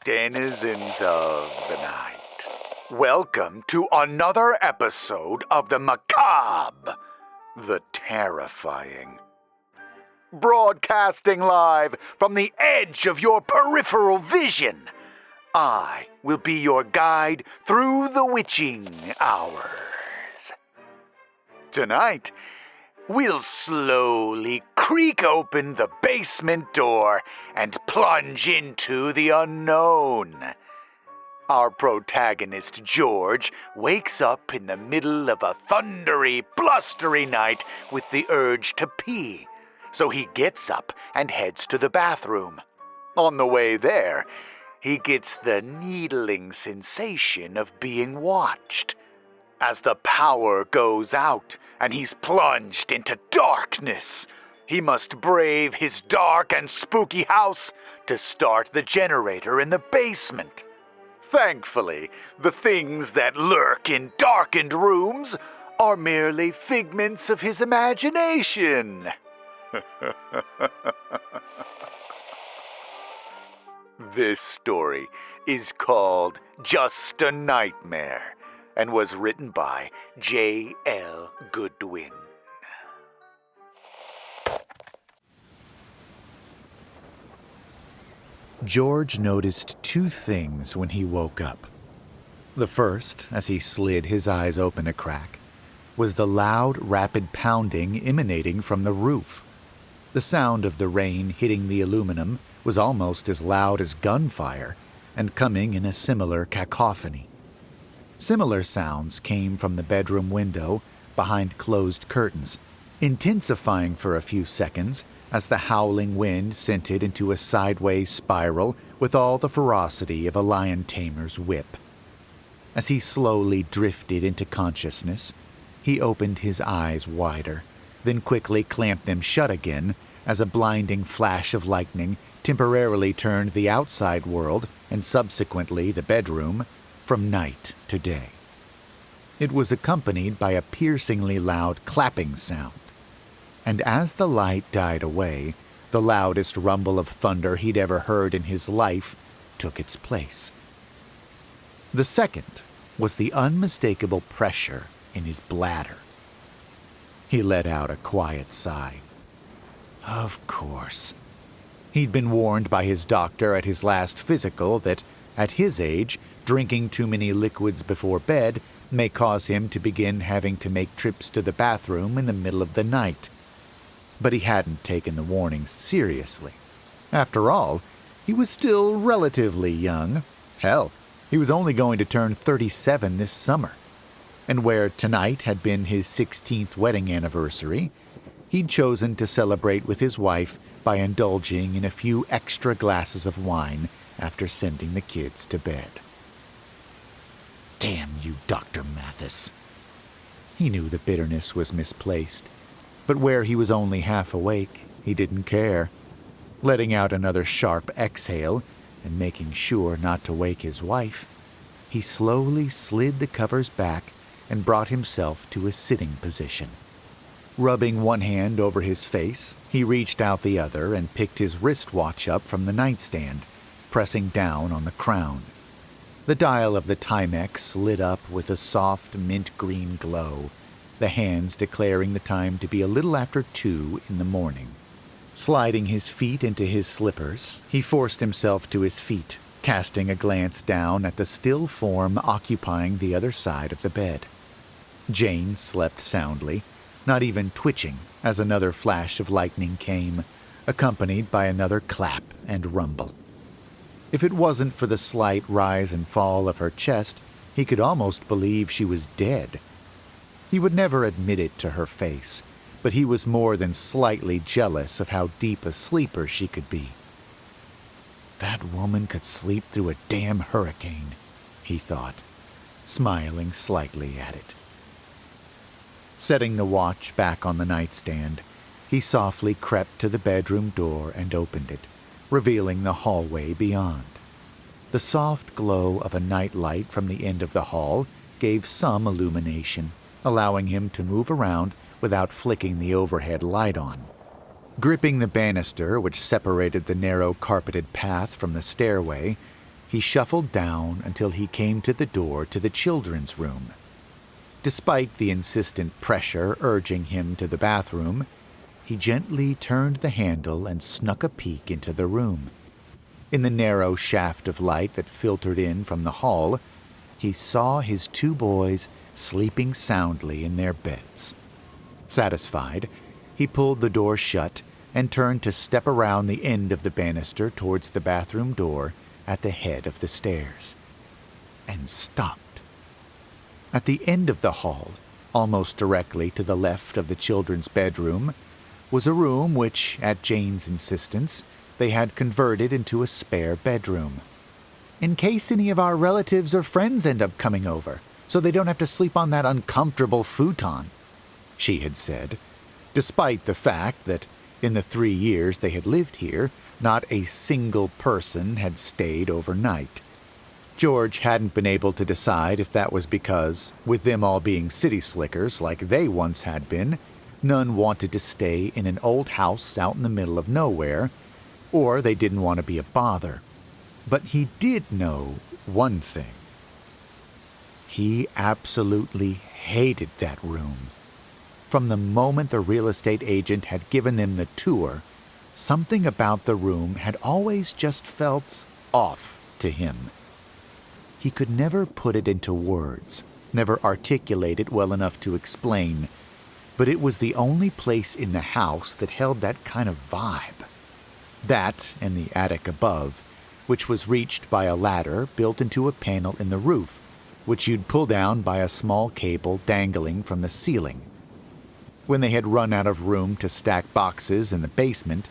denizens of the night. Welcome to another episode of the macabre, the terrifying. Broadcasting live from the edge of your peripheral vision, I will be your guide through the witching hours. Tonight, we'll slowly creak open the basement door and plunge into the unknown. Our protagonist, George, wakes up in the middle of a thundery, blustery night with the urge to pee. So he gets up and heads to the bathroom. On the way there, he gets the needling sensation of being watched. As the power goes out and he's plunged into darkness, he must brave his dark and spooky house to start the generator in the basement. Thankfully, the things that lurk in darkened rooms are merely figments of his imagination. This story is called Just a Nightmare and was written by J.L. Goodwin. George noticed two things when he woke up. The first, as he slid his eyes open a crack, was the loud, rapid pounding emanating from the roof. The sound of the rain hitting the aluminum was almost as loud as gunfire and coming in a similar cacophony. Similar sounds came from the bedroom window behind closed curtains, intensifying for a few seconds as the howling wind sent it into a sideways spiral with all the ferocity of a lion tamer's whip. As he slowly drifted into consciousness, he opened his eyes wider, then quickly clamped them shut again as a blinding flash of lightning temporarily turned the outside world, and subsequently the bedroom, from night to day. It was accompanied by a piercingly loud clapping sound. And as the light died away, the loudest rumble of thunder he'd ever heard in his life took its place. The second was the unmistakable pressure in his bladder. He let out a quiet sigh. Of course. He'd been warned by his doctor at his last physical that, at his age, drinking too many liquids before bed may cause him to begin having to make trips to the bathroom in the middle of the night. But he hadn't taken the warnings seriously. After all, he was still relatively young. Hell, he was only going to turn 37 this summer. And where tonight had been his 16th wedding anniversary, he'd chosen to celebrate with his wife by indulging in a few extra glasses of wine after sending the kids to bed. Damn you, Dr. Mathis. He knew the bitterness was misplaced. But where he was only half awake, he didn't care. Letting out another sharp exhale and making sure not to wake his wife, he slowly slid the covers back and brought himself to a sitting position. Rubbing one hand over his face, he reached out the other and picked his wristwatch up from the nightstand, pressing down on the crown. The dial of the Timex lit up with a soft mint-green glow, the hands declaring the time to be a little after 2 in the morning. Sliding his feet into his slippers, he forced himself to his feet, casting a glance down at the still form occupying the other side of the bed. Jane slept soundly, not even twitching as another flash of lightning came, accompanied by another clap and rumble. If it wasn't for the slight rise and fall of her chest, he could almost believe she was dead. He would never admit it to her face, but he was more than slightly jealous of how deep a sleeper she could be. That woman could sleep through a damn hurricane, he thought, smiling slightly at it. Setting the watch back on the nightstand, he softly crept to the bedroom door and opened it, revealing the hallway beyond. The soft glow of a nightlight from the end of the hall gave some illumination, allowing him to move around without flicking the overhead light on. Gripping the banister which separated the narrow carpeted path from the stairway, He shuffled down until he came to the door to the children's room. Despite the insistent pressure urging him to the bathroom, he gently turned the handle and snuck a peek into the room. In the narrow shaft of light that filtered in from the hall, he saw his two boys sleeping soundly in their beds. Satisfied, he pulled the door shut and turned to step around the end of the banister towards the bathroom door at the head of the stairs. And stopped. At the end of the hall, almost directly to the left of the children's bedroom, was a room which, at Jane's insistence, they had converted into a spare bedroom. In case any of our relatives or friends end up coming over, so they don't have to sleep on that uncomfortable futon, she had said, despite the fact that, in the 3 years they had lived here, not a single person had stayed overnight. George hadn't been able to decide if that was because, with them all being city slickers like they once had been, none wanted to stay in an old house out in the middle of nowhere, or they didn't want to be a bother. But he did know one thing. He absolutely hated that room. From the moment the real estate agent had given them the tour, something about the room had always just felt off to him. He could never put it into words, never articulate it well enough to explain, but it was the only place in the house that held that kind of vibe. That and the attic above, which was reached by a ladder built into a panel in the roof, which you'd pull down by a small cable dangling from the ceiling. When they had run out of room to stack boxes in the basement,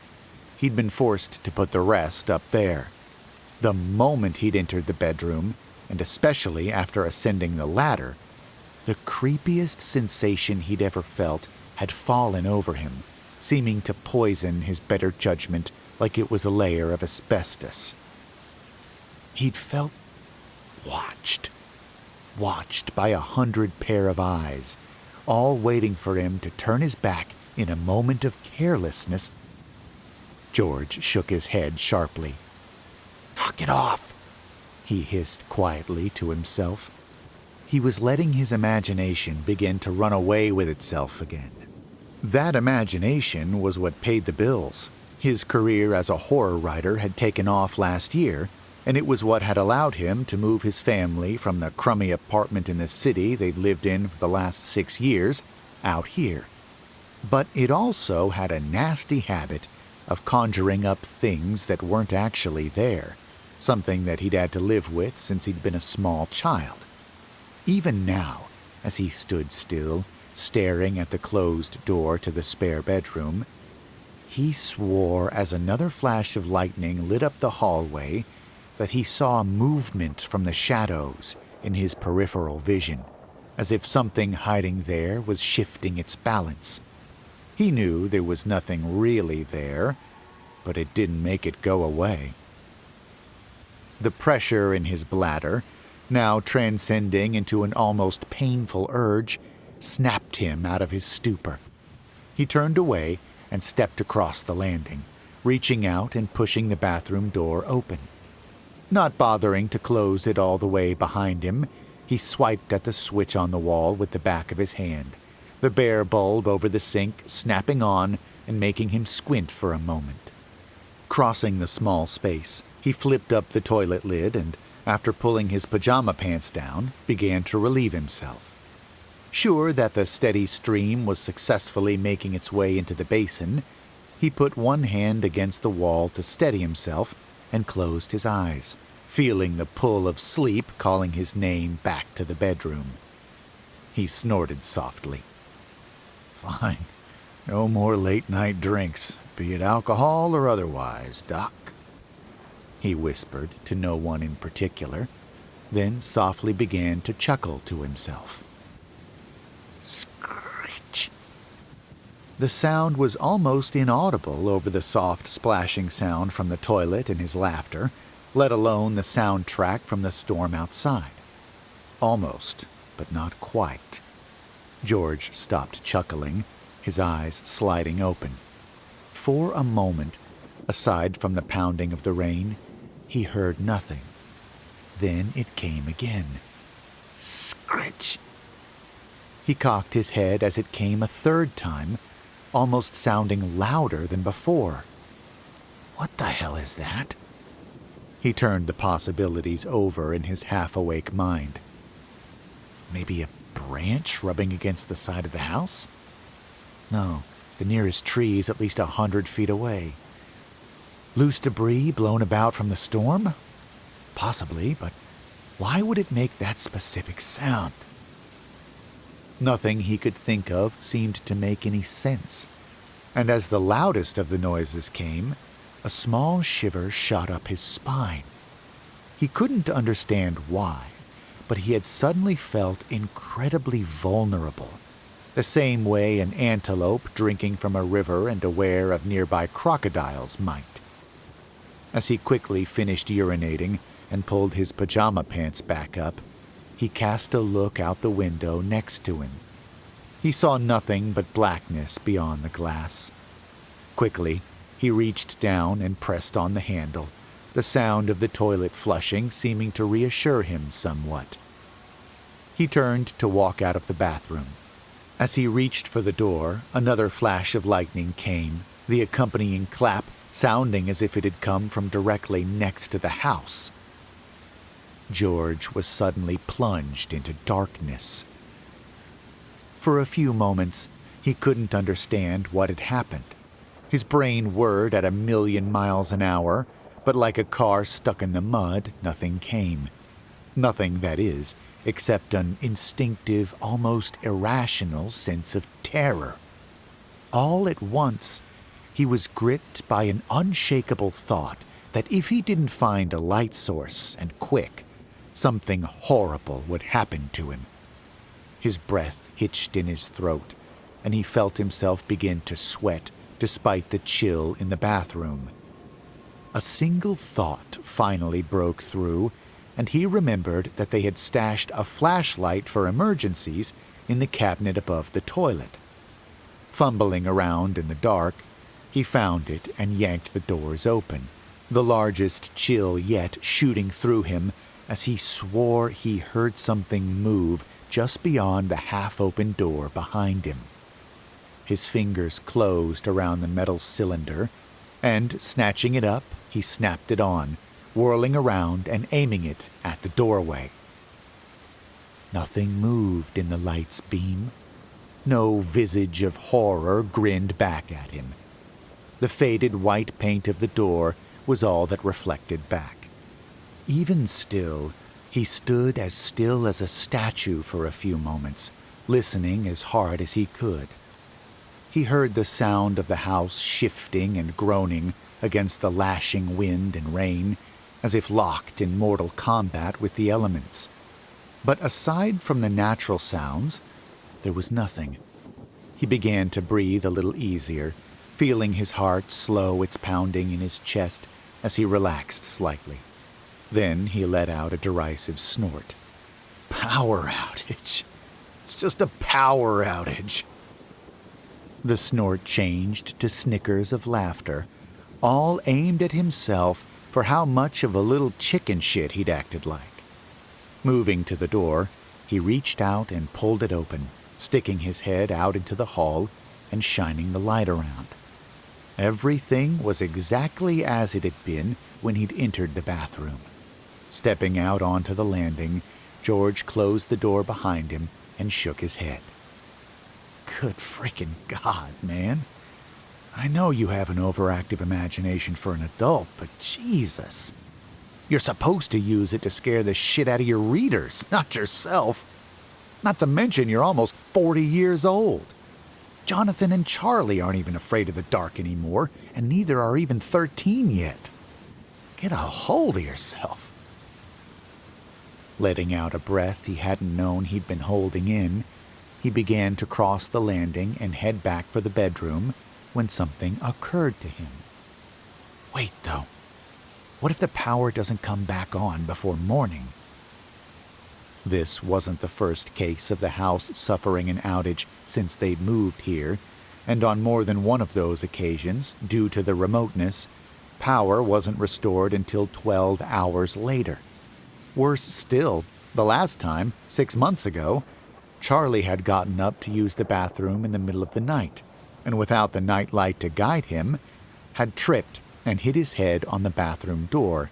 he'd been forced to put the rest up there. The moment he'd entered the bedroom, and especially after ascending the ladder, the creepiest sensation he'd ever felt had fallen over him, seeming to poison his better judgment like it was a layer of asbestos. He'd felt watched by 100 pair of eyes, all waiting for him to turn his back in a moment of carelessness. George shook his head sharply. "Knock it off," he hissed quietly to himself. He was letting his imagination begin to run away with itself again. That imagination was what paid the bills. His career as a horror writer had taken off last year, and it was what had allowed him to move his family from the crummy apartment in the city they'd lived in for the last 6 years out here. But it also had a nasty habit of conjuring up things that weren't actually there, something that he'd had to live with since he'd been a small child. Even now, as he stood still, staring at the closed door to the spare bedroom, he swore as another flash of lightning lit up the hallway that he saw movement from the shadows in his peripheral vision, as if something hiding there was shifting its balance. He knew there was nothing really there, but it didn't make it go away. The pressure in his bladder, now transcending into an almost painful urge, snapped him out of his stupor. He turned away and stepped across the landing, reaching out and pushing the bathroom door open. Not bothering to close it all the way behind him, he swiped at the switch on the wall with the back of his hand, the bare bulb over the sink snapping on and making him squint for a moment. Crossing the small space, he flipped up the toilet lid and, after pulling his pajama pants down, began to relieve himself. Sure that the steady stream was successfully making its way into the basin, he put one hand against the wall to steady himself and closed his eyes, feeling the pull of sleep calling his name back to the bedroom. He snorted softly. "Fine. No more late-night drinks, be it alcohol or otherwise, Doc," he whispered to no one in particular, then softly began to chuckle to himself. Screech. The sound was almost inaudible over the soft splashing sound from the toilet and his laughter, let alone the soundtrack from the storm outside. Almost, but not quite. George stopped chuckling, his eyes sliding open. For a moment, aside from the pounding of the rain, he heard nothing. Then it came again. Scritch! He cocked his head as it came a third time, almost sounding louder than before. What the hell is that? He turned the possibilities over in his half-awake mind. Maybe a branch rubbing against the side of the house? No, the nearest tree is at least 100 feet away. Loose debris blown about from the storm? Possibly, but why would it make that specific sound? Nothing he could think of seemed to make any sense, and as the loudest of the noises came, a small shiver shot up his spine. He couldn't understand why, but he had suddenly felt incredibly vulnerable, the same way an antelope drinking from a river and aware of nearby crocodiles might. As he quickly finished urinating and pulled his pajama pants back up, he cast a look out the window next to him. He saw nothing but blackness beyond the glass. Quickly, he reached down and pressed on the handle, the sound of the toilet flushing seeming to reassure him somewhat. He turned to walk out of the bathroom. As he reached for the door, another flash of lightning came, the accompanying clap sounding as if it had come from directly next to the house. George was suddenly plunged into darkness. For a few moments, he couldn't understand what had happened. His brain whirred at 1,000,000 miles an hour, but like a car stuck in the mud, nothing came. Nothing, that is, except an instinctive, almost irrational sense of terror. All at once, he was gripped by an unshakable thought that if he didn't find a light source, and quick, something horrible would happen to him. His breath hitched in his throat, and he felt himself begin to sweat despite the chill in the bathroom. A single thought finally broke through, and he remembered that they had stashed a flashlight for emergencies in the cabinet above the toilet. Fumbling around in the dark, he found it and yanked the doors open, the largest chill yet shooting through him as he swore he heard something move just beyond the half-open door behind him. His fingers closed around the metal cylinder, and, snatching it up, he snapped it on, whirling around and aiming it at the doorway. Nothing moved in the light's beam. No visage of horror grinned back at him. The faded white paint of the door was all that reflected back. Even still, he stood as still as a statue for a few moments, listening as hard as he could. He heard the sound of the house shifting and groaning against the lashing wind and rain, as if locked in mortal combat with the elements. But aside from the natural sounds, there was nothing. He began to breathe a little easier, feeling his heart slow its pounding in his chest as he relaxed slightly. Then he let out a derisive snort. Power outage. It's just a power outage. The snort changed to snickers of laughter, all aimed at himself for how much of a little chicken shit he'd acted like. Moving to the door, he reached out and pulled it open, sticking his head out into the hall and shining the light around. Everything was exactly as it had been when he'd entered the bathroom. Stepping out onto the landing, George closed the door behind him and shook his head. Good freaking God, man. I know you have an overactive imagination for an adult, but Jesus. You're supposed to use it to scare the shit out of your readers, not yourself. Not to mention you're almost 40 years old. Jonathan and Charlie aren't even afraid of the dark anymore, and neither are even 13 yet. Get a hold of yourself. Letting out a breath he hadn't known he'd been holding in, he began to cross the landing and head back for the bedroom when something occurred to him. Wait, though. What if the power doesn't come back on before morning? This wasn't the first case of the house suffering an outage since they'd moved here, and on more than one of those occasions, due to the remoteness, power wasn't restored until 12 hours later. Worse still, the last time, 6 months ago, Charlie had gotten up to use the bathroom in the middle of the night, and without the nightlight to guide him, had tripped and hit his head on the bathroom door,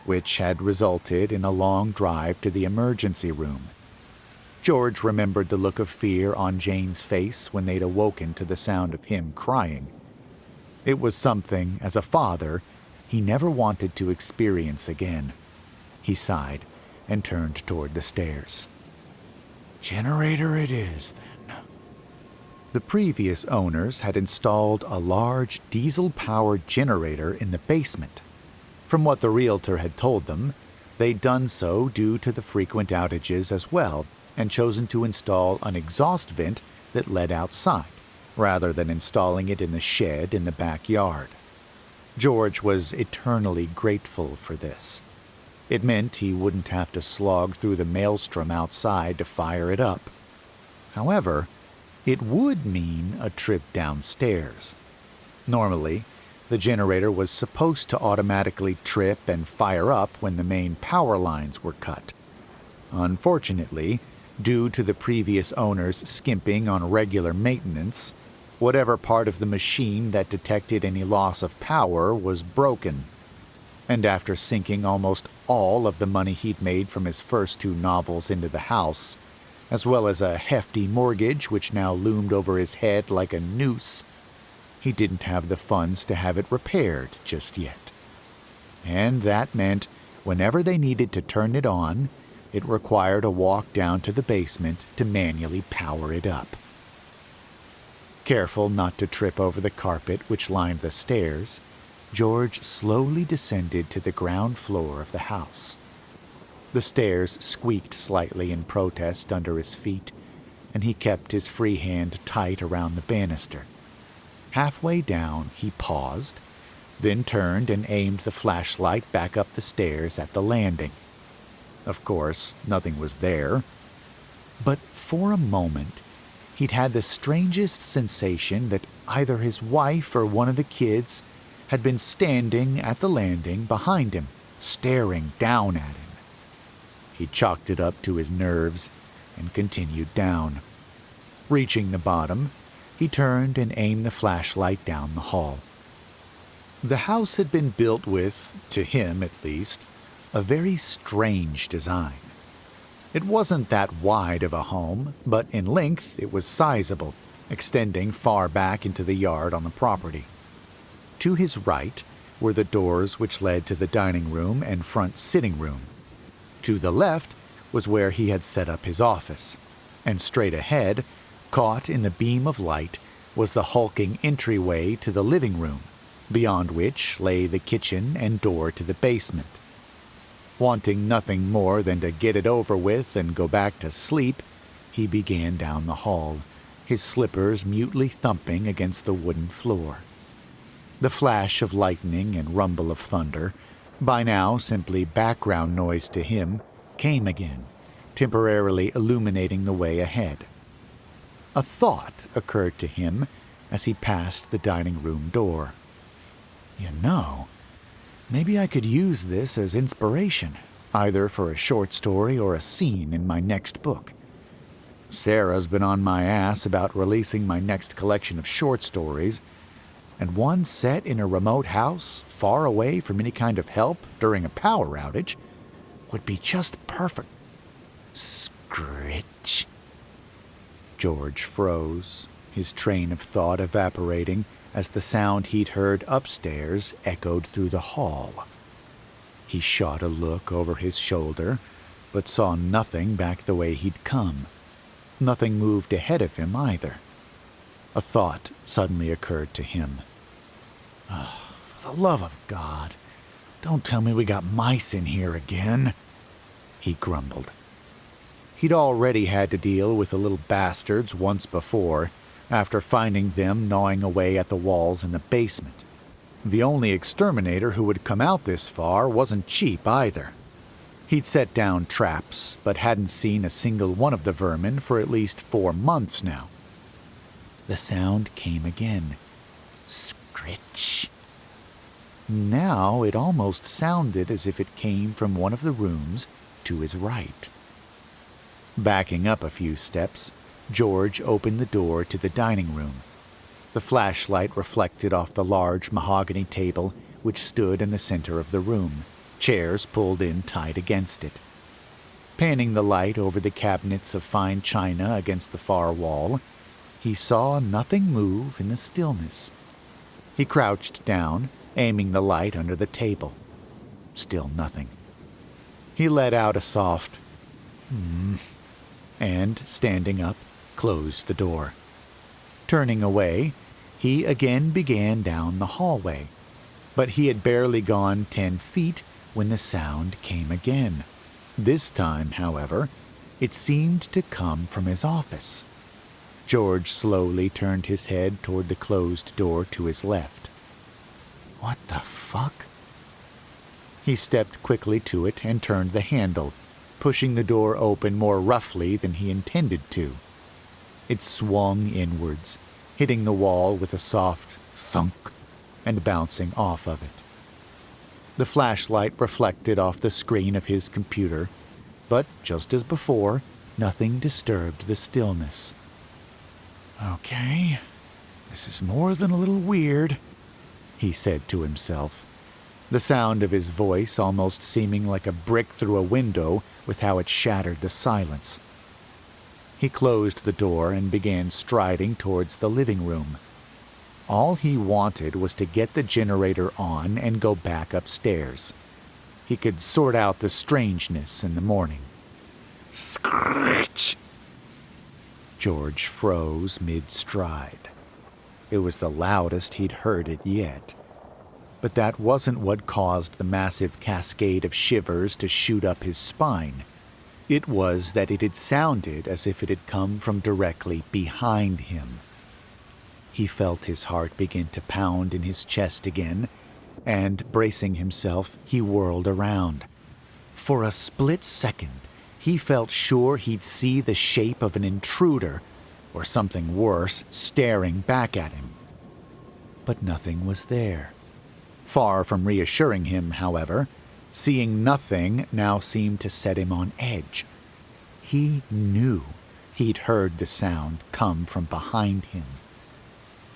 which had resulted in a long drive to the emergency room. George remembered the look of fear on Jane's face when they'd awoken to the sound of him crying. It was something, as a father, he never wanted to experience again. He sighed and turned toward the stairs. "Generator it is, then." The previous owners had installed a large diesel-powered generator in the basement. From what the realtor had told them, they'd done so due to the frequent outages as well, and chosen to install an exhaust vent that led outside, rather than installing it in the shed in the backyard. George was eternally grateful for this. It meant he wouldn't have to slog through the maelstrom outside to fire it up. However, it would mean a trip downstairs. Normally, the generator was supposed to automatically trip and fire up when the main power lines were cut. Unfortunately, due to the previous owners skimping on regular maintenance, whatever part of the machine that detected any loss of power was broken. And after sinking almost all of the money he'd made from his first 2 novels into the house, as well as a hefty mortgage which now loomed over his head like a noose, he didn't have the funds to have it repaired just yet. And that meant whenever they needed to turn it on, it required a walk down to the basement to manually power it up. Careful not to trip over the carpet which lined the stairs, George slowly descended to the ground floor of the house. The stairs squeaked slightly in protest under his feet, and he kept his free hand tight around the banister. Halfway down, he paused, then turned and aimed the flashlight back up the stairs at the landing. Of course, nothing was there. But for a moment, he'd had the strangest sensation that either his wife or one of the kids had been standing at the landing behind him, staring down at him. He chalked it up to his nerves and continued down. Reaching the bottom, he turned and aimed the flashlight down the hall. The house had been built with, to him at least, a very strange design. It wasn't that wide of a home, but in length it was sizable, extending far back into the yard on the property. To his right were the doors which led to the dining room and front sitting room. To the left was where he had set up his office, and straight ahead, caught in the beam of light, was the hulking entryway to the living room, beyond which lay the kitchen and door to the basement. Wanting nothing more than to get it over with and go back to sleep, he began down the hall, his slippers mutely thumping against the wooden floor. The flash of lightning and rumble of thunder, by now simply background noise to him, came again, temporarily illuminating the way ahead. A thought occurred to him as he passed the dining room door. You know, maybe I could use this as inspiration, either for a short story or a scene in my next book. Sarah's been on my ass about releasing my next collection of short stories, and one set in a remote house, far away from any kind of help during a power outage, would be just perfect. Scritch. George froze, his train of thought evaporating as the sound he'd heard upstairs echoed through the hall. He shot a look over his shoulder, but saw nothing back the way he'd come. Nothing moved ahead of him either. A thought suddenly occurred to him. Oh, for the love of God, don't tell me we got mice in here again, he grumbled. He'd already had to deal with the little bastards once before, after finding them gnawing away at the walls in the basement. The only exterminator who would come out this far wasn't cheap either. He'd set down traps, but hadn't seen a single one of the vermin for at least 4 months now. The sound came again. Scritch. Now it almost sounded as if it came from one of the rooms to his right. Backing up a few steps, George opened the door to the dining room. The flashlight reflected off the large mahogany table which stood in the center of the room, chairs pulled in tight against it. Panning the light over the cabinets of fine china against the far wall, he saw nothing move in the stillness. He crouched down, aiming the light under the table. Still nothing. He let out a soft, and, standing up, closed the door. Turning away, he again began down the hallway, but he had barely gone 10 feet when the sound came again. This time, however, it seemed to come from his office. George slowly turned his head toward the closed door to his left. What the fuck? He stepped quickly to it and turned the handle, pushing the door open more roughly than he intended to. It swung inwards, hitting the wall with a soft thunk and bouncing off of it. The flashlight reflected off the screen of his computer, but just as before, nothing disturbed the stillness. Okay, this is more than a little weird, he said to himself, the sound of his voice almost seeming like a brick through a window with how it shattered the silence. He closed the door and began striding towards the living room. All he wanted was to get the generator on and go back upstairs. He could sort out the strangeness in the morning. Screech! George froze mid-stride. It was the loudest he'd heard it yet. But that wasn't what caused the massive cascade of shivers to shoot up his spine. It was that it had sounded as if it had come from directly behind him. He felt his heart begin to pound in his chest again, and, bracing himself, he whirled around. For a split second, he felt sure he'd see the shape of an intruder, or something worse, staring back at him. But nothing was there. Far from reassuring him, however, seeing nothing now seemed to set him on edge. He knew he'd heard the sound come from behind him.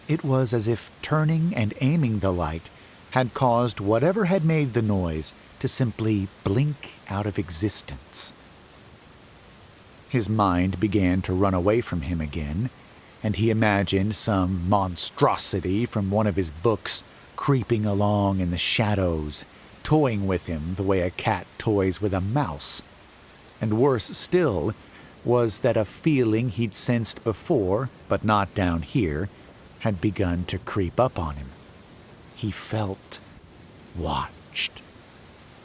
It was as if turning and aiming the light had caused whatever had made the noise to simply blink out of existence. His mind began to run away from him again, and he imagined some monstrosity from one of his books creeping along in the shadows, toying with him the way a cat toys with a mouse. And worse still was that a feeling he'd sensed before, but not down here, had begun to creep up on him. He felt watched.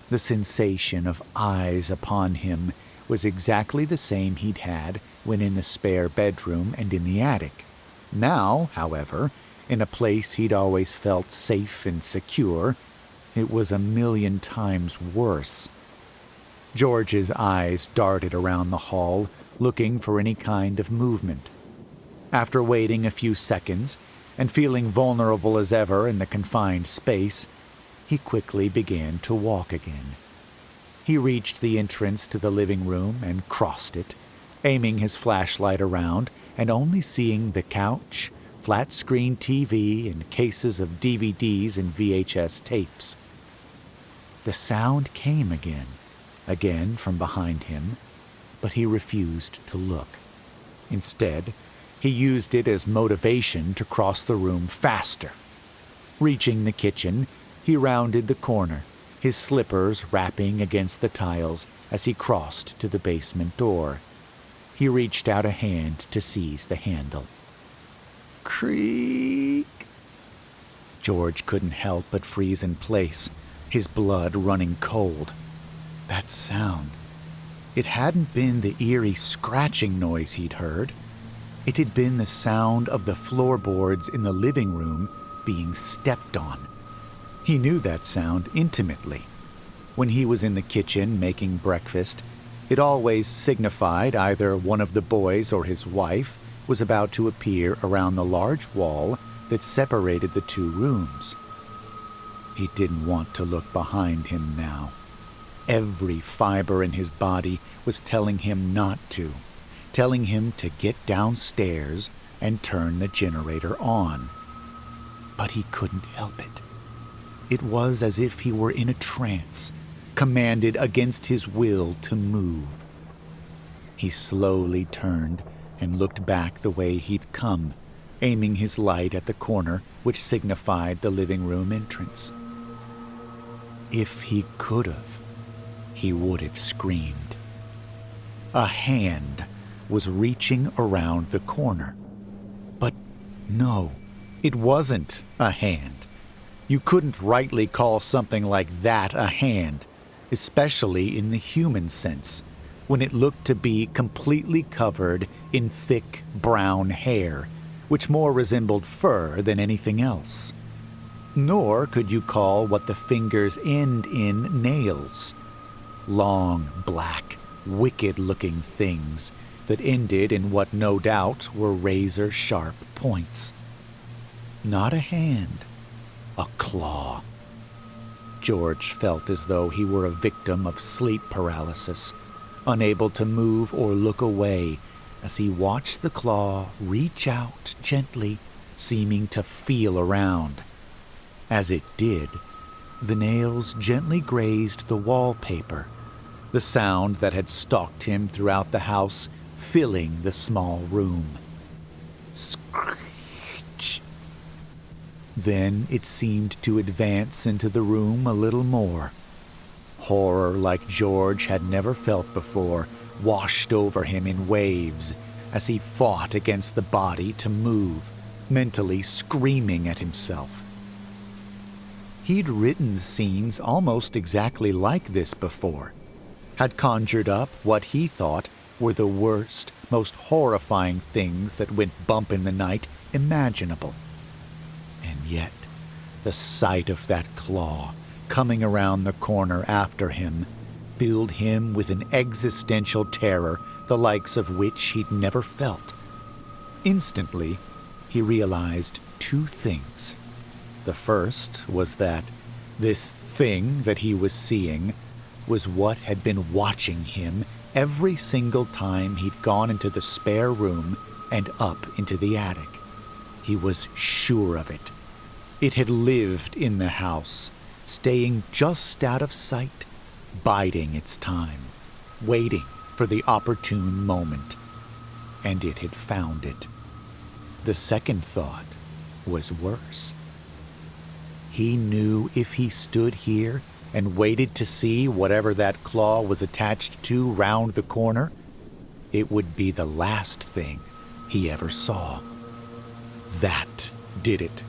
The sensation of eyes upon him was exactly the same he'd had when in the spare bedroom and in the attic. Now, however, in a place he'd always felt safe and secure, it was a million times worse. George's eyes darted around the hall, looking for any kind of movement. After waiting a few seconds, and feeling vulnerable as ever in the confined space, he quickly began to walk again. He reached the entrance to the living room and crossed it, aiming his flashlight around and only seeing the couch, flat-screen TV, and cases of DVDs and VHS tapes. The sound came again from behind him, but he refused to look. Instead, he used it as motivation to cross the room faster. Reaching the kitchen, he rounded the corner, his slippers rapping against the tiles as he crossed to the basement door. He reached out a hand to seize the handle. Creak! George couldn't help but freeze in place, his blood running cold. That sound. It hadn't been the eerie scratching noise he'd heard. It had been the sound of the floorboards in the living room being stepped on. He knew that sound intimately. When he was in the kitchen making breakfast, it always signified either one of the boys or his wife was about to appear around the large wall that separated the two rooms. He didn't want to look behind him now. Every fiber in his body was telling him not to, telling him to get downstairs and turn the generator on. But he couldn't help it. It was as if he were in a trance, commanded against his will to move. He slowly turned and looked back the way he'd come, aiming his light at the corner which signified the living room entrance. If he could have, he would have screamed. A hand was reaching around the corner. But no, it wasn't a hand. You couldn't rightly call something like that a hand, especially in the human sense, when it looked to be completely covered in thick brown hair, which more resembled fur than anything else. Nor could you call what the fingers end in nails. Long, black, wicked-looking things that ended in what no doubt were razor-sharp points. Not a hand, a claw. George felt as though he were a victim of sleep paralysis, unable to move or look away as he watched the claw reach out gently, seeming to feel around. As it did, the nails gently grazed the wallpaper, the sound that had stalked him throughout the house filling the small room. Screech. Then it seemed to advance into the room a little more. Horror like George had never felt before washed over him in waves as he fought against the body to move, mentally screaming at himself. He'd written scenes almost exactly like this before, had conjured up what he thought were the worst, most horrifying things that went bump in the night imaginable. And yet, the sight of that claw coming around the corner after him filled him with an existential terror the likes of which he'd never felt. Instantly, he realized two things. The first was that this thing that he was seeing was what had been watching him every single time he'd gone into the spare room and up into the attic. He was sure of it. It had lived in the house, staying just out of sight, biding its time, waiting for the opportune moment. And it had found it. The second thought was worse. He knew if he stood here and waited to see whatever that claw was attached to round the corner, it would be the last thing he ever saw. That did it.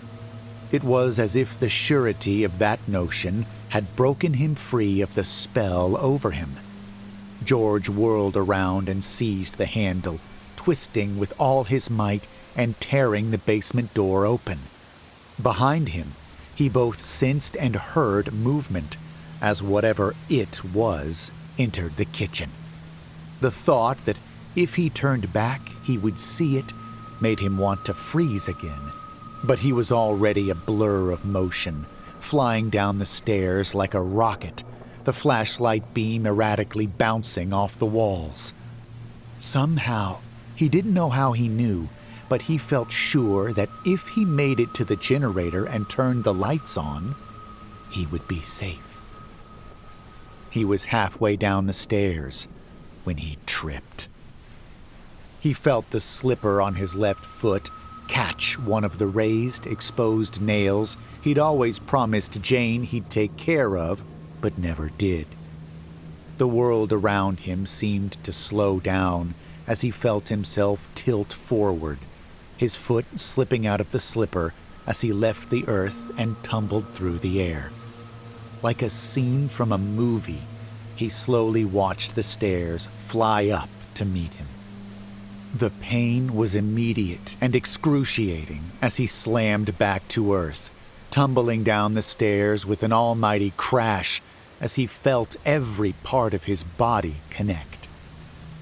It was as if the surety of that notion had broken him free of the spell over him. George whirled around and seized the handle, twisting with all his might and tearing the basement door open. Behind him, he both sensed and heard movement as whatever it was entered the kitchen. The thought that if he turned back he would see it made him want to freeze again. But he was already a blur of motion, flying down the stairs like a rocket, the flashlight beam erratically bouncing off the walls. Somehow, he didn't know how he knew, but he felt sure that if he made it to the generator and turned the lights on, he would be safe. He was halfway down the stairs when he tripped. He felt the slipper on his left foot catch one of the raised, exposed nails he'd always promised Jane he'd take care of, but never did. The world around him seemed to slow down as he felt himself tilt forward, his foot slipping out of the slipper as he left the earth and tumbled through the air. Like a scene from a movie, he slowly watched the stairs fly up to meet him. The pain was immediate and excruciating as he slammed back to earth, tumbling down the stairs with an almighty crash as he felt every part of his body connect.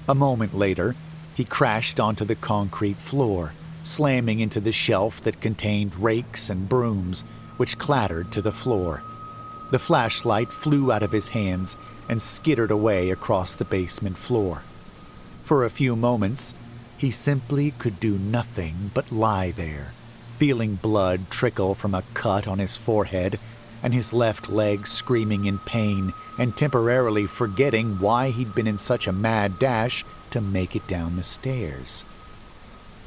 A moment later, he crashed onto the concrete floor, slamming into the shelf that contained rakes and brooms, which clattered to the floor. The flashlight flew out of his hands and skittered away across the basement floor. For a few moments, he simply could do nothing but lie there, feeling blood trickle from a cut on his forehead and his left leg screaming in pain and temporarily forgetting why he'd been in such a mad dash to make it down the stairs.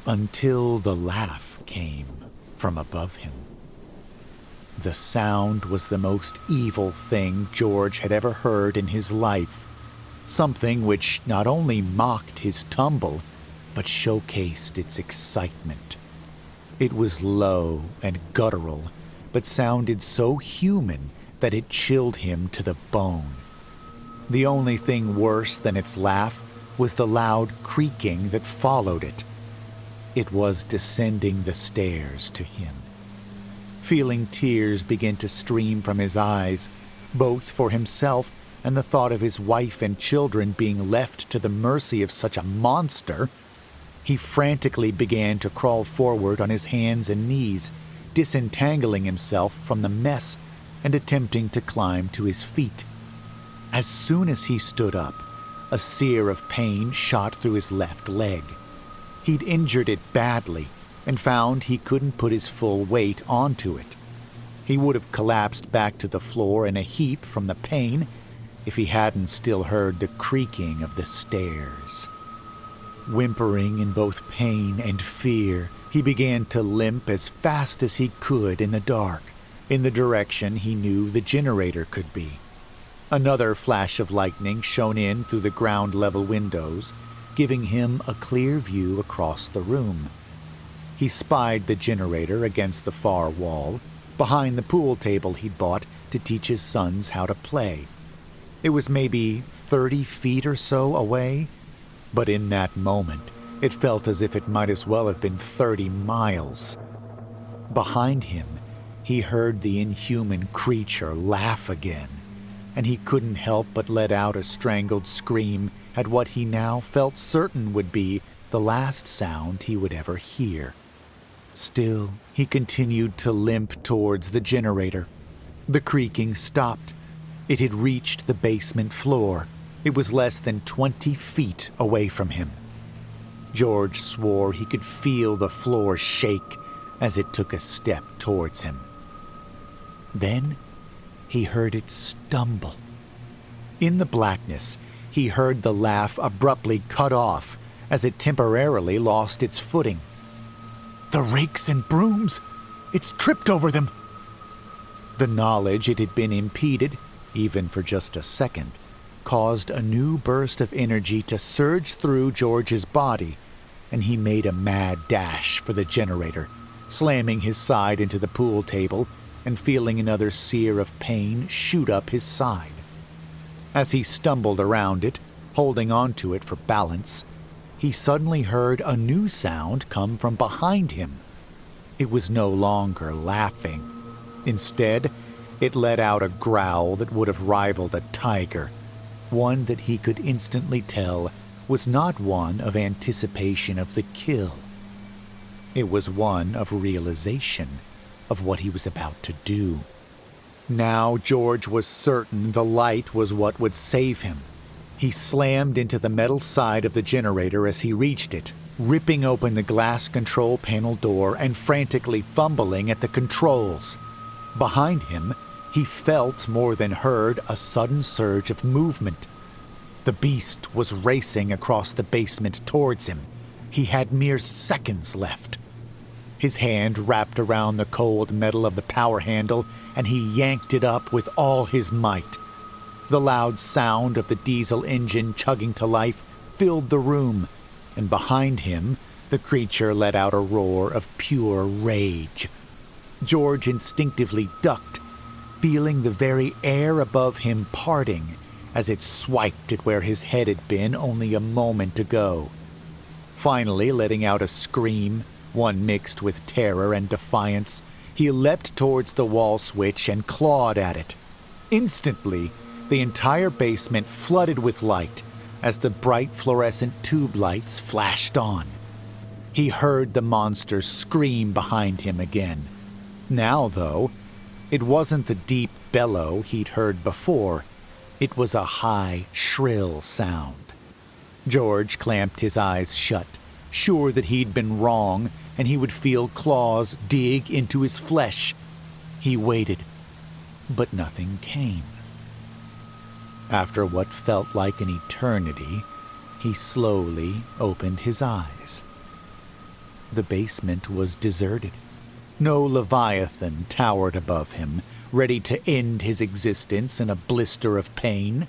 Until the laugh came from above him. The sound was the most evil thing George had ever heard in his life, something which not only mocked his tumble, but showcased its excitement. It was low and guttural, but sounded so human that it chilled him to the bone. The only thing worse than its laugh was the loud creaking that followed it. It was descending the stairs to him. Feeling tears begin to stream from his eyes, both for himself and the thought of his wife and children being left to the mercy of such a monster, he frantically began to crawl forward on his hands and knees, disentangling himself from the mess and attempting to climb to his feet. As soon as he stood up, a sear of pain shot through his left leg. He'd injured it badly and found he couldn't put his full weight onto it. He would have collapsed back to the floor in a heap from the pain if he hadn't still heard the creaking of the stairs. Whimpering in both pain and fear, he began to limp as fast as he could in the dark, in the direction he knew the generator could be. Another flash of lightning shone in through the ground-level windows, giving him a clear view across the room. He spied the generator against the far wall, behind the pool table he'd bought to teach his sons how to play. It was maybe 30 feet or so away, but in that moment, it felt as if it might as well have been 30 miles. Behind him, he heard the inhuman creature laugh again, and he couldn't help but let out a strangled scream at what he now felt certain would be the last sound he would ever hear. Still, he continued to limp towards the generator. The creaking stopped. It had reached the basement floor. It was less than 20 feet away from him. George swore he could feel the floor shake as it took a step towards him. Then he heard it stumble. In the blackness, he heard the laugh abruptly cut off as it temporarily lost its footing. "The rakes and brooms! It's tripped over them!" The knowledge it had been impeded, even for just a second, caused a new burst of energy to surge through George's body, and he made a mad dash for the generator, slamming his side into the pool table and feeling another sear of pain shoot up his side. As he stumbled around it, holding onto it for balance, he suddenly heard a new sound come from behind him. It was no longer laughing. Instead, it let out a growl that would have rivaled a tiger, one that he could instantly tell was not one of anticipation of the kill. It was one of realization of what he was about to do. Now George was certain the light was what would save him. He slammed into the metal side of the generator as he reached it, ripping open the glass control panel door and frantically fumbling at the controls. Behind him, he felt more than heard a sudden surge of movement. The beast was racing across the basement towards him. He had mere seconds left. His hand wrapped around the cold metal of the power handle, and he yanked it up with all his might. The loud sound of the diesel engine chugging to life filled the room, and behind him, the creature let out a roar of pure rage. George instinctively ducked, feeling the very air above him parting as it swiped at where his head had been only a moment ago. Finally, letting out a scream, one mixed with terror and defiance, he leapt towards the wall switch and clawed at it. Instantly, the entire basement flooded with light as the bright fluorescent tube lights flashed on. He heard the monster scream behind him again. Now, though, It wasn't the deep bellow he'd heard before. It was a high, shrill sound. George clamped his eyes shut, sure that he'd been wrong and he would feel claws dig into his flesh. He waited, but nothing came. After what felt like an eternity, he slowly opened his eyes. The basement was deserted. No Leviathan towered above him, ready to end his existence in a blister of pain.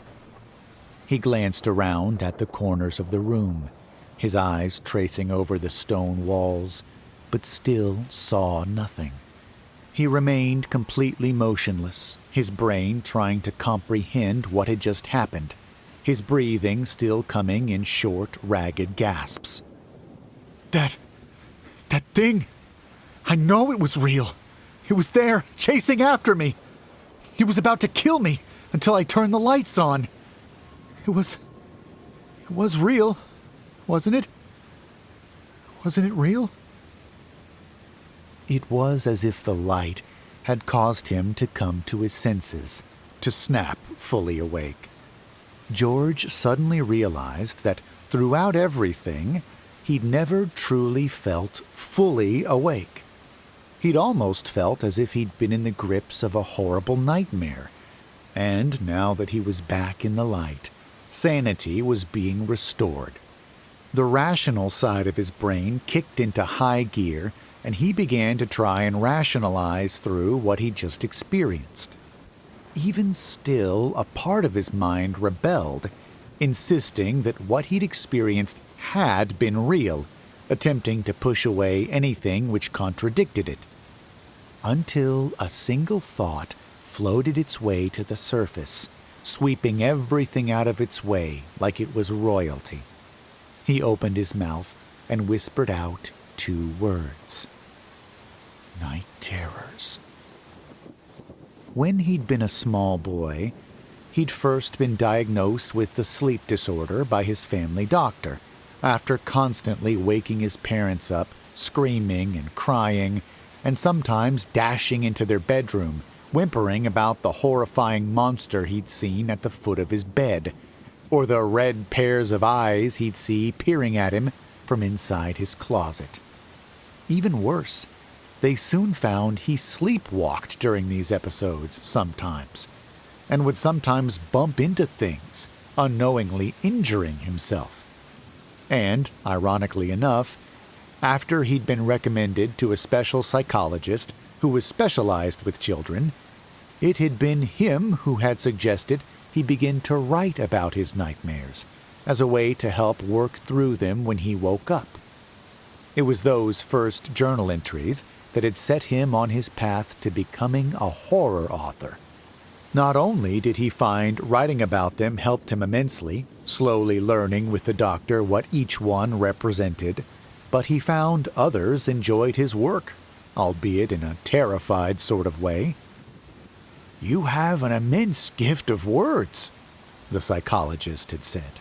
He glanced around at the corners of the room, his eyes tracing over the stone walls, but still saw nothing. He remained completely motionless, his brain trying to comprehend what had just happened, his breathing still coming in short, ragged gasps. That thing! I know it was real. It was there, chasing after me. It was about to kill me until I turned the lights on. It was real, wasn't it? Wasn't it real? It was as if the light had caused him to come to his senses, to snap fully awake. George suddenly realized that throughout everything, he'd never truly felt fully awake. He'd almost felt as if he'd been in the grips of a horrible nightmare. And now that he was back in the light, sanity was being restored. The rational side of his brain kicked into high gear, and he began to try and rationalize through what he'd just experienced. Even still, a part of his mind rebelled, insisting that what he'd experienced had been real, attempting to push away anything which contradicted it. Until a single thought floated its way to the surface, sweeping everything out of its way like it was royalty. He opened his mouth and whispered out 2 words. Night terrors. When he'd been a small boy, he'd first been diagnosed with the sleep disorder by his family doctor, after constantly waking his parents up, screaming and crying, and sometimes dashing into their bedroom, whimpering about the horrifying monster he'd seen at the foot of his bed, or the red pairs of eyes he'd see peering at him from inside his closet. Even worse, they soon found he sleepwalked during these episodes sometimes, and would sometimes bump into things, unknowingly injuring himself. And, ironically enough, after he'd been recommended to a special psychologist who was specialized with children, it had been him who had suggested he begin to write about his nightmares as a way to help work through them when he woke up. It was those first journal entries that had set him on his path to becoming a horror author. Not only did he find writing about them helped him immensely, slowly learning with the doctor what each one represented, but he found others enjoyed his work, albeit in a terrified sort of way. "You have an immense gift of words," the psychologist had said.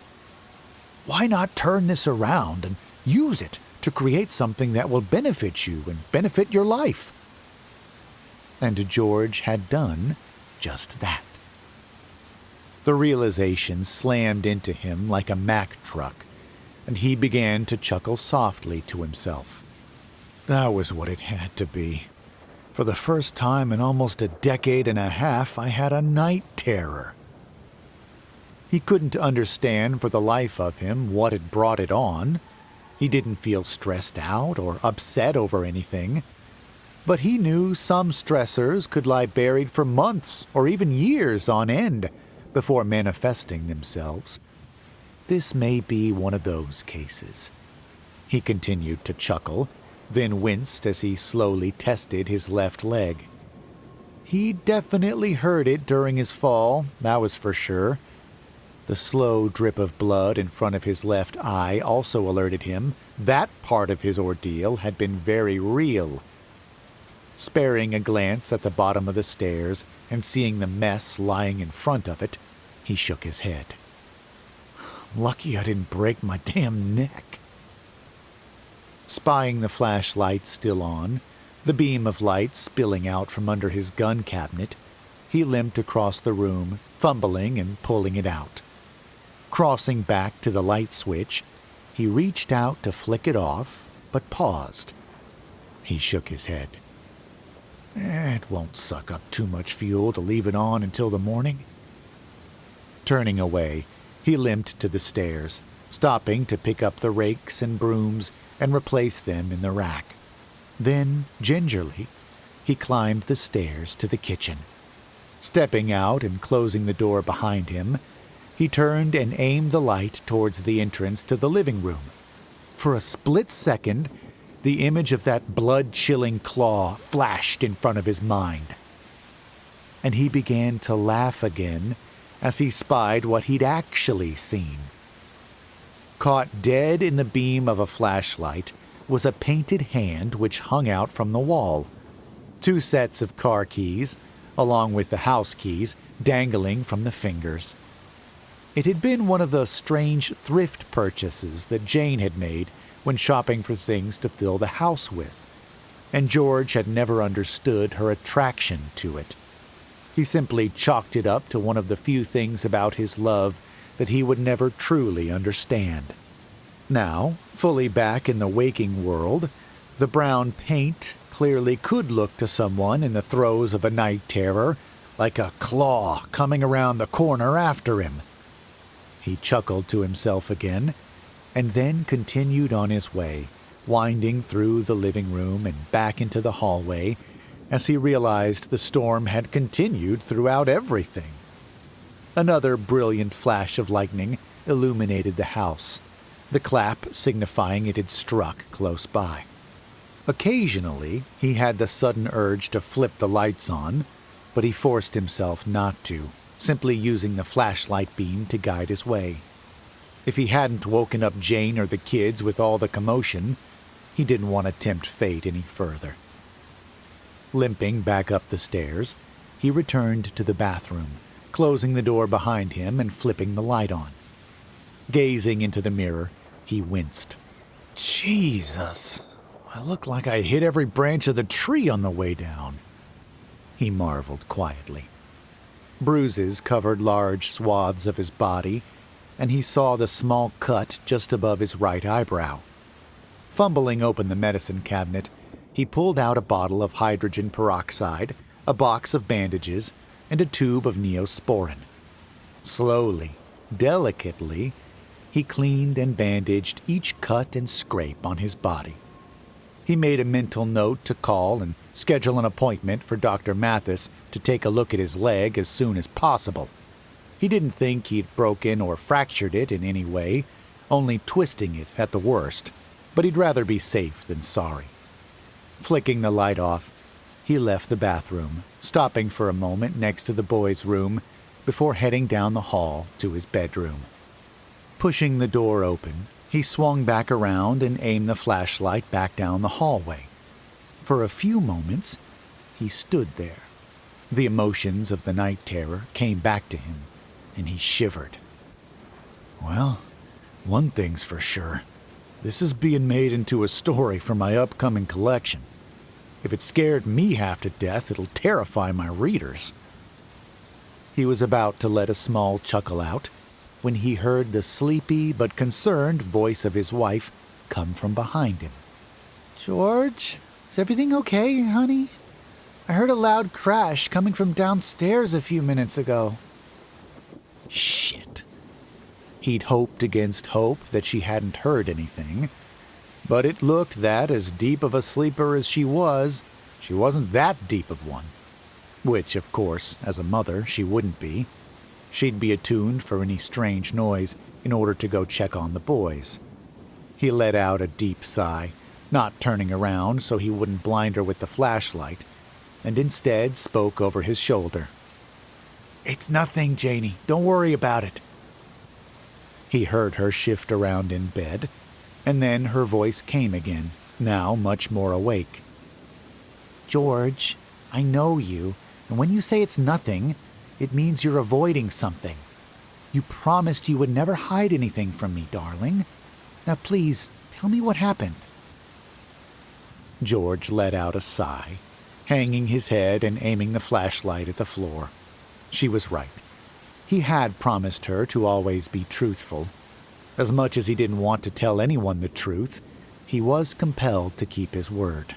"Why not turn this around and use it to create something that will benefit you and benefit your life?" And George had done just that. The realization slammed into him like a Mack truck, and he began to chuckle softly to himself. That was what it had to be. For the first time in almost a decade and a half, I had a night terror. He couldn't understand for the life of him what had brought it on. He didn't feel stressed out or upset over anything. But he knew some stressors could lie buried for months or even years on end before manifesting themselves. This may be one of those cases. He continued to chuckle, then winced as he slowly tested his left leg. He definitely heard it during his fall, that was for sure. The slow drip of blood in front of his left eye also alerted him that part of his ordeal had been very real. Sparing a glance at the bottom of the stairs and seeing the mess lying in front of it, he shook his head. Lucky I didn't break my damn neck. Spying the flashlight still on, The beam of light spilling out from under his gun cabinet, he limped across the room, fumbling and pulling it out. Crossing back to the light switch, he reached out to flick it off, but paused. He shook his head. It won't suck up too much fuel to leave it on until the morning. Turning away, he limped to the stairs, stopping to pick up the rakes and brooms and replace them in the rack. Then, gingerly, he climbed the stairs to the kitchen. Stepping out and closing the door behind him, he turned and aimed the light towards the entrance to the living room. For a split second, the image of that blood-chilling claw flashed in front of his mind. And he began to laugh again as he spied what he'd actually seen. Caught dead in the beam of a flashlight was a painted hand which hung out from the wall. 2 sets of car keys, along with the house keys, dangling from the fingers. It had been one of the strange thrift purchases that Jane had made when shopping for things to fill the house with, and George had never understood her attraction to it. He simply chalked it up to one of the few things about his love that he would never truly understand. Now, fully back in the waking world, the brown paint clearly could look to someone in the throes of a night terror like a claw coming around the corner after him. He chuckled to himself again, and then continued on his way, winding through the living room and back into the hallway as he realized the storm had continued throughout everything. Another brilliant flash of lightning illuminated the house, the clap signifying it had struck close by. Occasionally, he had the sudden urge to flip the lights on, but he forced himself not to, simply using the flashlight beam to guide his way. If he hadn't woken up Jane or the kids with all the commotion, he didn't want to tempt fate any further. Limping back up the stairs, he returned to the bathroom, closing the door behind him and flipping the light on. Gazing into the mirror, he winced. Jesus, I look like I hit every branch of the tree on the way down, he marveled quietly. Bruises covered large swaths of his body, and he saw the small cut just above his right eyebrow. Fumbling open the medicine cabinet, he pulled out a bottle of hydrogen peroxide, a box of bandages, and a tube of neosporin. Slowly, delicately, he cleaned and bandaged each cut and scrape on his body. He made a mental note to call and schedule an appointment for Dr. Mathis to take a look at his leg as soon as possible. He didn't think he'd broken or fractured it in any way, only twisting it at the worst, but he'd rather be safe than sorry. Flicking the light off, he left the bathroom, stopping for a moment next to the boys' room before heading down the hall to his bedroom. Pushing the door open, he swung back around and aimed the flashlight back down the hallway. For a few moments, he stood there. The emotions of the night terror came back to him, and he shivered. Well, one thing's for sure. This is being made into a story for my upcoming collection. If it scared me half to death, it'll terrify my readers. He was about to let a small chuckle out when he heard the sleepy but concerned voice of his wife come from behind him. George, is everything okay, honey? I heard a loud crash coming from downstairs a few minutes ago. Shit. He'd hoped against hope that she hadn't heard anything, but it looked that, as deep of a sleeper as she wasn't that deep of one. Which, of course, as a mother, she wouldn't be. She'd be attuned for any strange noise in order to go check on the boys. He let out a deep sigh, not turning around so he wouldn't blind her with the flashlight, and instead spoke over his shoulder. It's nothing, Janie. Don't worry about it. He heard her shift around in bed, and then her voice came again, now much more awake. George, I know you, and when you say it's nothing, it means you're avoiding something. You promised you would never hide anything from me, darling. Now please, tell me what happened. George let out a sigh, hanging his head and aiming the flashlight at the floor. She was right. He had promised her to always be truthful. As much as he didn't want to tell anyone the truth, he was compelled to keep his word.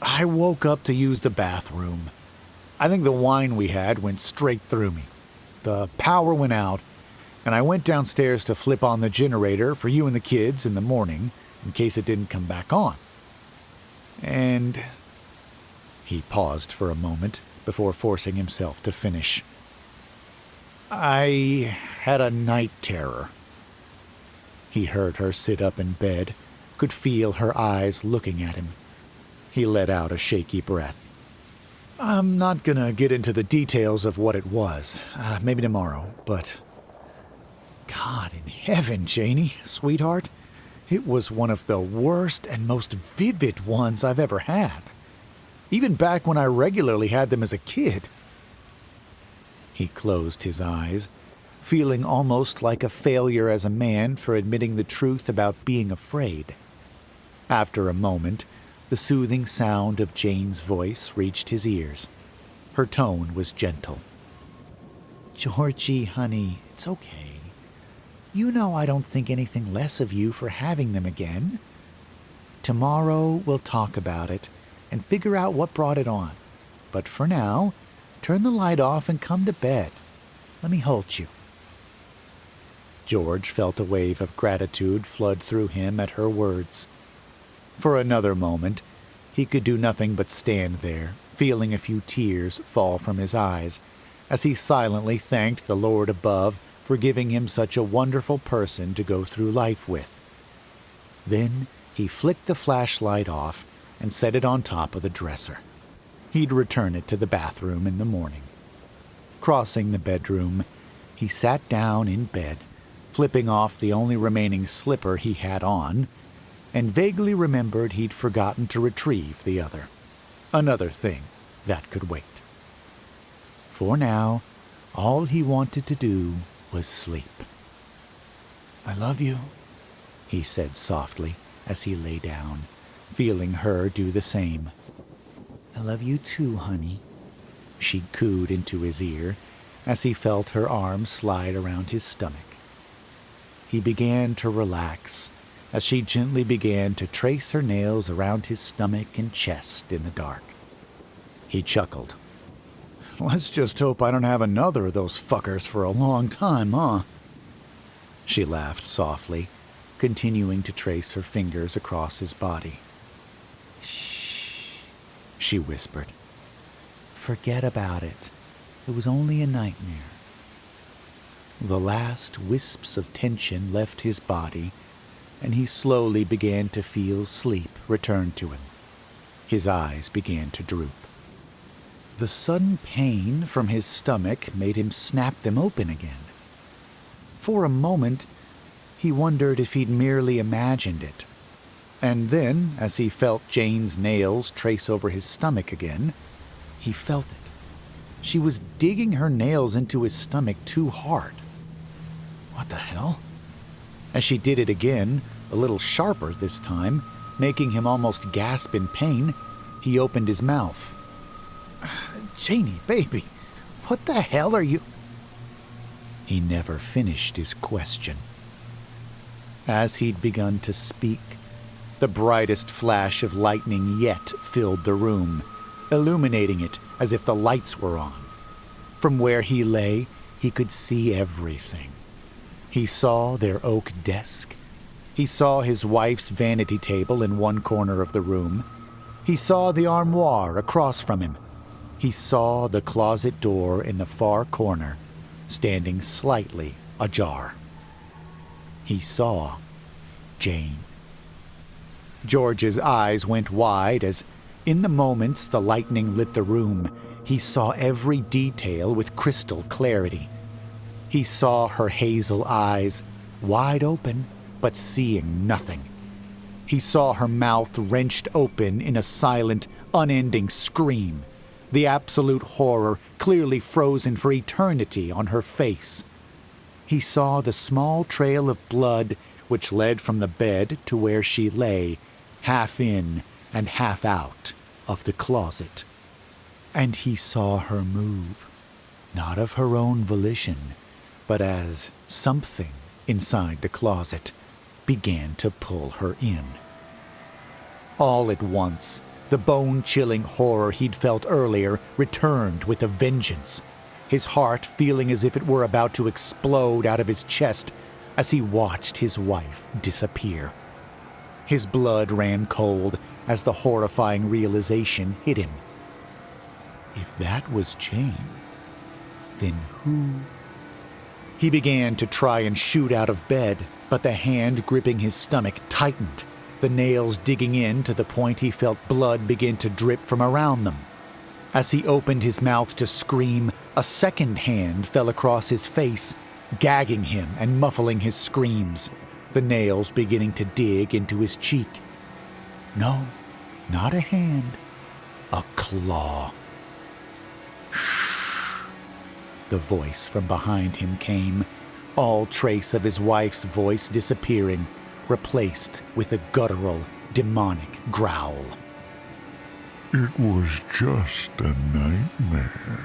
I woke up to use the bathroom. I think the wine we had went straight through me. The power went out, and I went downstairs to flip on the generator for you and the kids in the morning in case it didn't come back on. And he paused for a moment before forcing himself to finish. I had a night terror. He heard her sit up in bed, could feel her eyes looking at him. He let out a shaky breath. I'm not gonna get into the details of what it was, maybe tomorrow, but... God in heaven, Janie, sweetheart, it was one of the worst and most vivid ones I've ever had. Even back when I regularly had them as a kid. He closed his eyes, feeling almost like a failure as a man for admitting the truth about being afraid. After a moment, the soothing sound of Jane's voice reached his ears. Her tone was gentle. Georgie, honey, it's okay. You know I don't think anything less of you for having them again. Tomorrow we'll talk about it and figure out what brought it on. But for now, turn the light off and come to bed. Let me hold you. George felt a wave of gratitude flood through him at her words. For another moment, he could do nothing but stand there, feeling a few tears fall from his eyes, as he silently thanked the Lord above for giving him such a wonderful person to go through life with. Then he flicked the flashlight off and set it on top of the dresser. He'd return it to the bathroom in the morning. Crossing the bedroom, he sat down in bed, flipping off the only remaining slipper he had on, and vaguely remembered he'd forgotten to retrieve the other. Another thing that could wait. For now, all he wanted to do was sleep. I love you, he said softly as he lay down, feeling her do the same. I love you too, honey, she cooed into his ear as he felt her arm slide around his stomach. He began to relax as she gently began to trace her nails around his stomach and chest in the dark. He chuckled. Let's just hope I don't have another of those fuckers for a long time, huh? She laughed softly, continuing to trace her fingers across his body. Shh, she whispered. Forget about it. It was only a nightmare. The last wisps of tension left his body, and he slowly began to feel sleep return to him. His eyes began to droop. The sudden pain from his stomach made him snap them open again. For a moment, he wondered if he'd merely imagined it. And then, as he felt Jane's nails trace over his stomach again, he felt it. She was digging her nails into his stomach too hard. What the hell? As she did it again, a little sharper this time, making him almost gasp in pain, he opened his mouth. Janie, baby, what the hell are you... He never finished his question. As he'd begun to speak, the brightest flash of lightning yet filled the room, illuminating it as if the lights were on. From where he lay, he could see everything. He saw their oak desk. He saw his wife's vanity table in one corner of the room. He saw the armoire across from him. He saw the closet door in the far corner, standing slightly ajar. He saw Jane. George's eyes went wide as, in the moments the lightning lit the room, he saw every detail with crystal clarity. He saw her hazel eyes, wide open, but seeing nothing. He saw her mouth wrenched open in a silent, unending scream, the absolute horror clearly frozen for eternity on her face. He saw the small trail of blood which led from the bed to where she lay, half in, and half out of the closet. And he saw her move, not of her own volition, but as something inside the closet began to pull her in. All at once, the bone-chilling horror he'd felt earlier returned with a vengeance, his heart feeling as if it were about to explode out of his chest as he watched his wife disappear. His blood ran cold as the horrifying realization hit him. If that was Jane, then who? He began to try and shoot out of bed, but the hand gripping his stomach tightened, the nails digging in to the point he felt blood begin to drip from around them. As he opened his mouth to scream, a second hand fell across his face, gagging him and muffling his screams, the nails beginning to dig into his cheek. No, not a hand, a claw. Shh. The voice from behind him came, all trace of his wife's voice disappearing, replaced with a guttural, demonic growl. It was just a nightmare.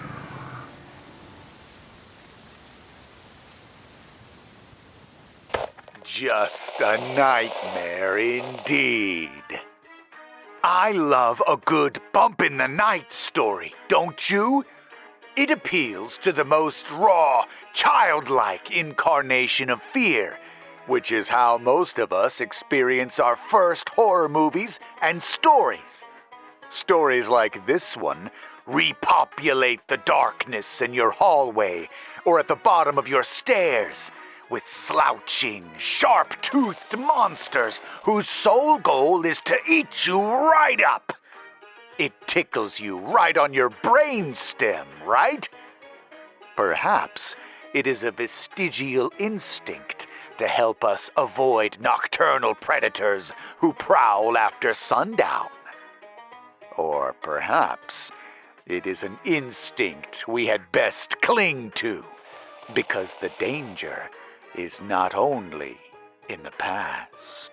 Just a nightmare indeed. I love a good bump-in-the-night story, don't you? It appeals to the most raw, childlike incarnation of fear, which is how most of us experience our first horror movies and stories. Stories like this one repopulate the darkness in your hallway or at the bottom of your stairs with slouching, sharp-toothed monsters whose sole goal is to eat you right up. It tickles you right on your brainstem, right? Perhaps it is a vestigial instinct to help us avoid nocturnal predators who prowl after sundown. Or perhaps it is an instinct we had best cling to, because the danger is not only in the past.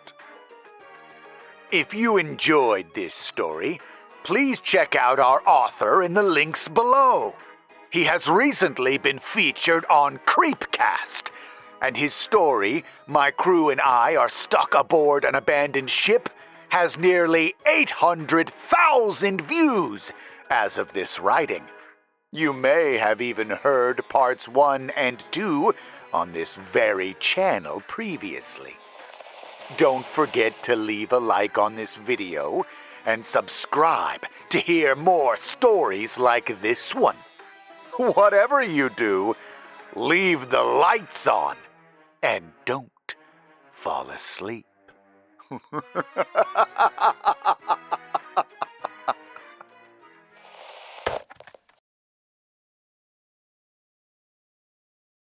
If you enjoyed this story, please check out our author in the links below. He has recently been featured on Creepcast, and his story, My Crew and I Are Stuck Aboard an Abandoned Ship, has nearly 800,000 views as of this writing. You may have even heard parts 1 and 2 on this very channel previously. Don't forget to leave a like on this video and subscribe to hear more stories like this one. Whatever you do, leave the lights on and don't fall asleep.